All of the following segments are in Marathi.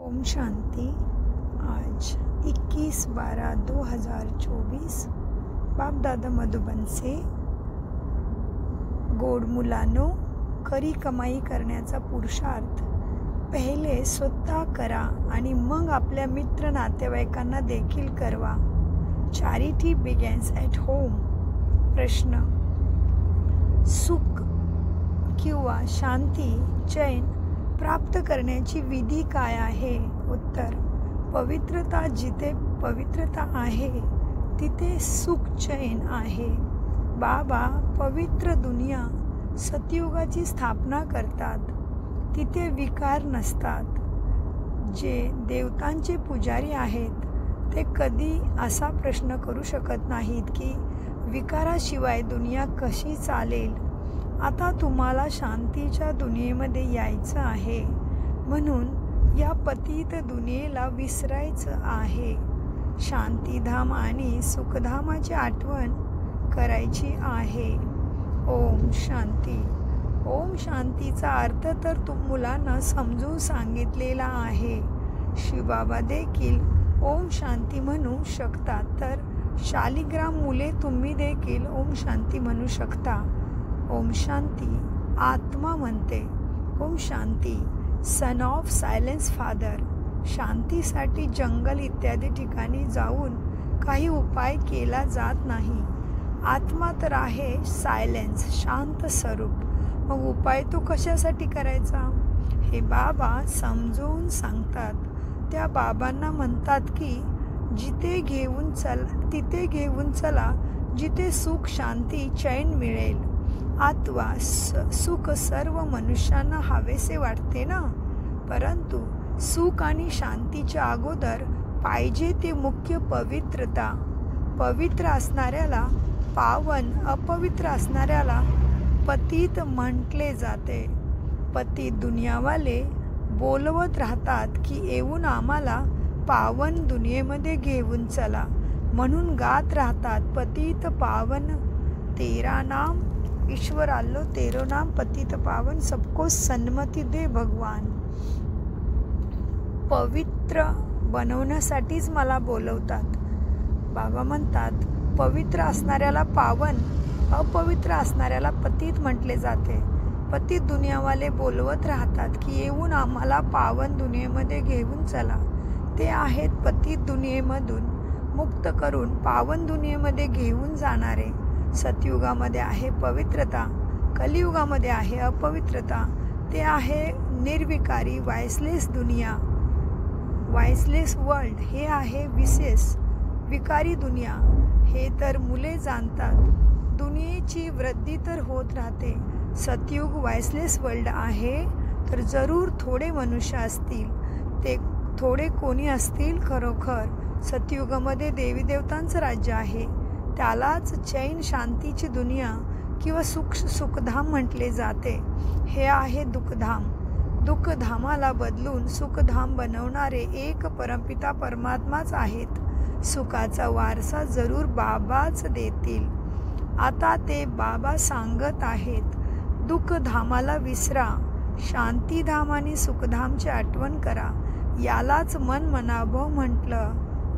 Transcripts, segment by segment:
ओम शांति। आज 21/12/2024 बाप दादा मधुबन से। गोड मुलांनो, खरी कमाई करण्याचा पुरुषार्थ पहिले स्वतः करा आणि मग आपल्या मित्र नातेवाईकांना देखील करवा। Charity begins at home. प्रश्न: सुख किंवा शांती, चैन प्राप्त करण्याची विधी काय आहे? उत्तर: पवित्रता। जिथे पवित्रता आहे तिथे सुख चैन आहे। बाबा पवित्र दुनिया सतयुगाची स्थापना करतात, तिथे विकार नसतात। जे देवतांचे पुजारी आहेत ते कधी असा प्रश्न करू शकत नाहीत की विकाराशिवाय दुनिया कशी चालेल। आता तुम्हाला शांतीच्या दुनियेमध्ये यायचं आहे, म्हणून या पतित दुनियेला विसरायचं आहे। शांतीधाम आणि सुखधामाची आठवण करायची आहे। ओम शांती। ओम शांतीचा अर्थ तर मुलांना समजून सांगितलेला आहे। शिवबाबा देखील ओम शांती म्हणू शकतात, तर शालिग्राम मुले तुम्ही देखील ओम शांती म्हणू शकता। ओम शांती आत्मा म्हणते। Om Shanti son of silence father. शांतीसाठी जंगल इत्यादी ठिकाणी जाऊन काही उपाय केला जात नाही। आत्मा तर आहे सायलेन्स, शांत स्वरूप। मग उपाय तो कशासाठी करायचा हे बाबा समजून सांगतात। त्या बाबांना म्हणतात की जिथे घेऊन तिथे घेऊन चला, जिथे सुख शांती चैन मिळेल। अथवा सुख सर्व मनुष्यांना हवेसे वाटते ना, परंतु सुख आणि शांतीच्या अगोदर पाहिजे ते मुख्य पवित्रता। पवित्र असणाऱ्याला पावन, अपवित्र असणाऱ्याला पतित म्हटले जाते। पतित दुनियावाले बोलवत राहतात की येऊन आम्हाला पावन दुनियेमध्ये घेऊन चला, म्हणून गात राहतात पतित पावन तेरा नाम। ईश्वर आलो तेरो नाम, पतित पावन सबको सन्मती दे भगवान। पवित्र बनवण्यासाठीच मला बोलवतात। बाबा म्हणतात पवित्र असणाऱ्याला पावन, अपवित्र असणाऱ्याला पतित म्हटले जाते। पतित दुनियावाले बोलवत राहतात की येऊन आम्हाला पावन दुनियेमध्ये घेऊन चला। ते आहेत पतित दुनियेमधून मुक्त करून पावन दुनियेमध्ये घेऊन जाणारे। सतयुगामध्ये आहे पवित्रता, कलियुगामध्ये आहे अपवित्रता। ते आहे निर्विकारी वाइसलेस दुनिया, वाइसलेस वर्ल्ड। हे आहे विशेष विकारी दुनिया। हे तर मुले जाणतात। दुनियेची वृद्धी तर होत राहते। सतयुग वाइसलेस वर्ल्ड आहे, तर जरूर थोडे मनुष्य असतील। ते थोडे कोणी असतील खरोखर। सतयुगामध्ये देवी देवतांचं राज्य आहे, त्यालाच चैन शांतीची दुनिया किंवा सुखधाम म्हटले जाते। हे आहे दुःखधाम। दुःखधामाला बदलून सुखधाम बनवणारे एक परमपिता परमात्माच आहेत। सुखाचा वारसा जरूर बाबाच देतील। आता ते बाबा सांगत आहेत दुःखधामाला विसरा, शांतीधाम आणि सुखधामची आठवण करा। यालाच मन मनाभव म्हटलं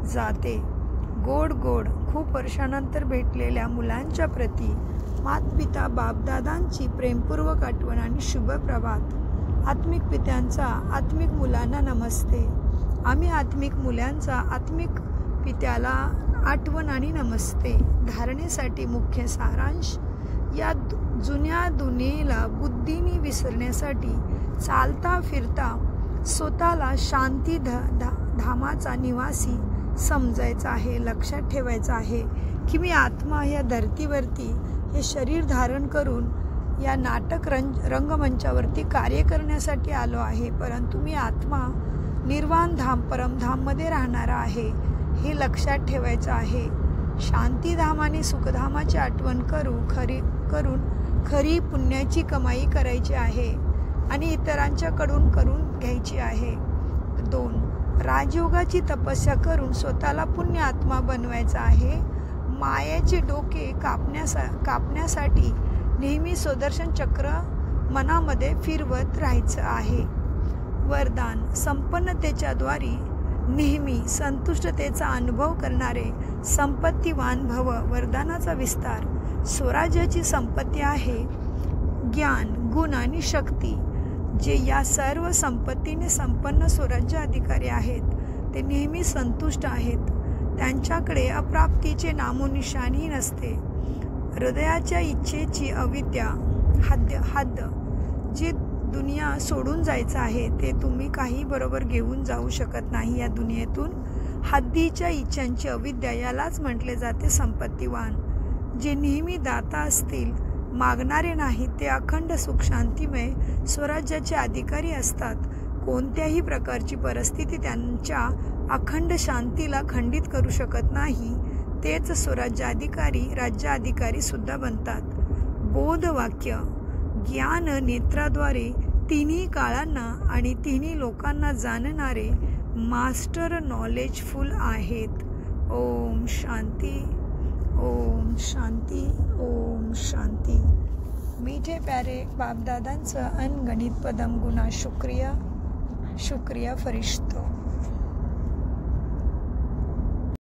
जाते। गोड गोड खूप वर्षानंतर भेटलेल्या मुलांच्या प्रती मातपिता बापदादांची प्रेमपूर्वक आठवण आणि शुभ प्रभात। आत्मिक पित्यांचा आत्मिक मुलांना नमस्ते। आम्ही आत्मिक मुलांचा आत्मिक पित्याला आठवण आणि नमस्ते। धारणेसाठी मुख्य सारांश: या जुन्या दुनियेला बुद्धीने विसरण्यासाठी चालता फिरता स्वतःला शांती धामाचा निवासी समजायचं आहे। लक्षात ठेवायचं आहे की मी आत्मा या धर्तीवरती हे शरीर धारण करून या नाटक रंगमंचावरती कार्य करण्यासाठी आलो आहे, परंतु मी आत्मा निर्वाण धाम परमधाममध्ये राहणारा आहे, हे लक्षात ठेवायचं आहे। शांतीधाम आणि सुखधामाची आठवण करून खरी पुण्याची कमाई करायची आहे आणि इतरांच्याकडून करून घ्यायची आहे। 2. राजयोगाची तपस्या करून स्वतःला पुण्य आत्मा बनवायचा आहे। मायाचे डोके कापण्यासाठी नेहमी सुदर्शन चक्र मनामध्ये फिरवत राहायचं आहे। वरदान संपन्नतेच्या द्वारी नेहमी संतुष्टतेचा अनुभव करणारे संपत्तीवान भव. वरदानाचा विस्तार. स्वराज्याची संपत्ती आहे ज्ञान, गुण आणि शक्ती. जे या सर्व संपत्तीने संपन्न स्वराज्य अधिकारी आहेत ते नेहमी संतुष्ट आहेत. त्यांच्याकडे अप्राप्तीचे नामोनिशाणही नसते. हृदयाच्या इच्छेची अविद्या हद्द. जे दुनिया सोडून जायचं आहे ते तुम्ही काही बरोबर घेऊन जाऊ शकत नाही या दुनियेतून. हद्दीच्या इच्छांची अविद्या यालाच म्हटले जाते संपत्तीवान. जे नेहमी दाता असतील, मागणारे नाही, ते अखंड सुख शांतिमय स्वराज्याचे अधिकारी असतात. कोणत्याही प्रकारची परिस्थिती त्यांच्या अखंड शांतीला खंडित करू शकत नाही. तेच स्वराज्याधिकारी राज्याधिकारी सुद्धा बनतात. बोधवाक्य. ज्ञान नेत्राद्वारे तिन्ही काळांना आणि तिन्ही लोकांना जाणणारे मास्टर नॉलेजफुल आहेत. ओम शांती, ओम शांती, ओम शांती. मीठे प्यारे बापदादांचं अनगणित पदम गुना शुक्रिया, शुक्रिया फरिश्तो.